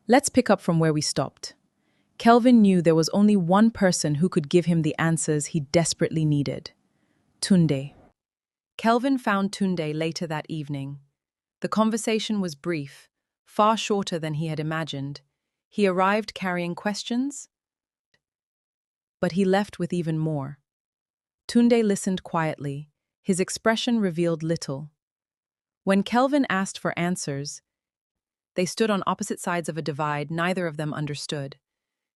Let's pick up from where we stopped. Kelvin knew there was only one person who could give him the answers he desperately needed. Tunde. Kelvin found Tunde later that evening. The conversation was brief, far shorter than he had imagined. He arrived carrying questions, but he left with even more. Tunde listened quietly. His expression revealed little. When Kelvin asked for answers, they stood on opposite sides of a divide neither of them understood.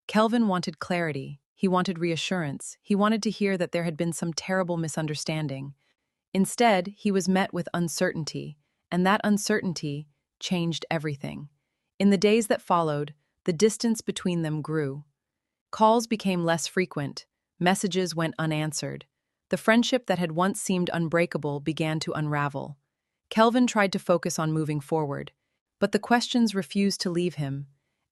Kelvin wanted clarity. He wanted reassurance. He wanted to hear that there had been some terrible misunderstanding. Instead, he was met with uncertainty, and that uncertainty changed everything. In the days that followed, the distance between them grew. Calls became less frequent. Messages went unanswered. The friendship that had once seemed unbreakable began to unravel. Kelvin tried to focus on moving forward, but the questions refused to leave him.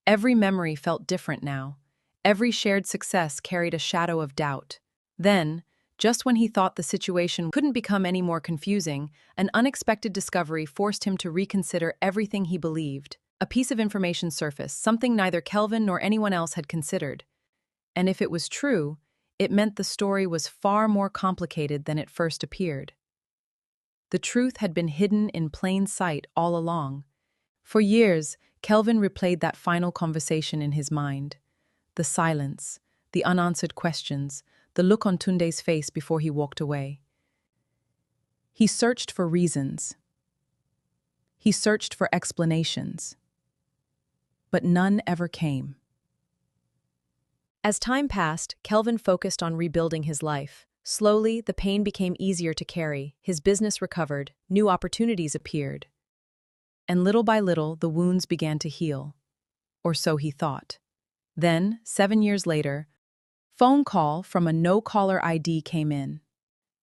Every memory felt different now. Every shared success carried a shadow of doubt. Then, just when he thought the situation couldn't become any more confusing, an unexpected discovery forced him to reconsider everything he believed. A piece of information surfaced, something neither Kelvin nor anyone else had considered. And if it was true, it meant the story was far more complicated than it first appeared. The truth had been hidden in plain sight all along. For years, Kelvin replayed that final conversation in his mind. The silence, the unanswered questions, the look on Tunde's face before he walked away. He searched for reasons. He searched for explanations. But none ever came. As time passed, Kelvin focused on rebuilding his life. Slowly, the pain became easier to carry, his business recovered, new opportunities appeared. And little by little, the wounds began to heal. Or so he thought. Then, 7 years later, phone call from a no-caller ID came in.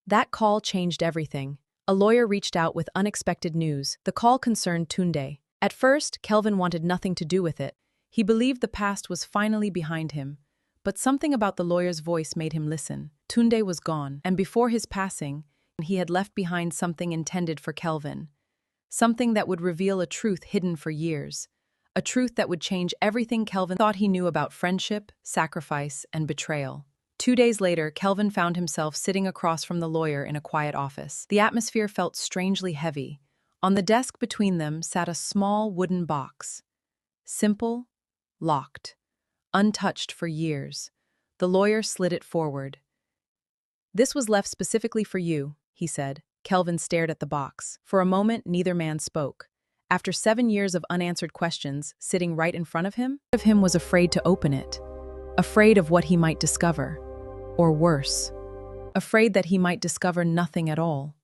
That call changed everything. A lawyer reached out with unexpected news. The call concerned Tunde. At first, Kelvin wanted nothing to do with it. He believed the past was finally behind him. But something about the lawyer's voice made him listen. Tunde was gone, and before his passing, he had left behind something intended for Kelvin. Something that would reveal a truth hidden for years. A truth that would change everything Kelvin thought he knew about friendship, sacrifice, and betrayal. 2 days later, Kelvin found himself sitting across from the lawyer in a quiet office. The atmosphere felt strangely heavy. On the desk between them sat a small wooden box. Simple, locked, untouched for years. The lawyer slid it forward. "This was left specifically for you," he said. Kelvin stared at the box. For a moment, neither man spoke. After 7 years of unanswered questions, sitting right in front of him was afraid to open it. Afraid of what he might discover. Or worse, afraid that he might discover nothing at all.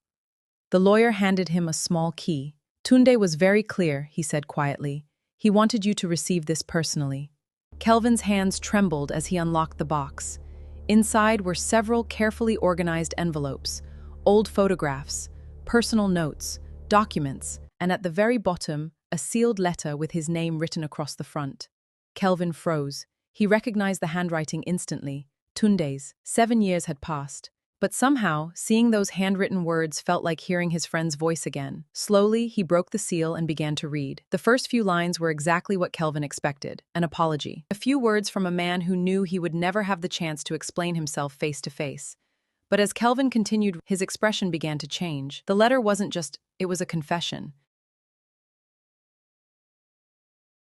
The lawyer handed him a small key. "Tunde was very clear," he said quietly. "He wanted you to receive this personally." Kelvin's hands trembled as he unlocked the box. Inside were several carefully organized envelopes, old photographs, personal notes, documents, and at the very bottom, a sealed letter with his name written across the front. Kelvin froze. He recognized the handwriting instantly. Tunde's. 7 years had passed. But somehow, seeing those handwritten words felt like hearing his friend's voice again. Slowly, he broke the seal and began to read. The first few lines were exactly what Kelvin expected, an apology. A few words from a man who knew he would never have the chance to explain himself face to face. But as Kelvin continued, his expression began to change. The letter wasn't just, it was a confession.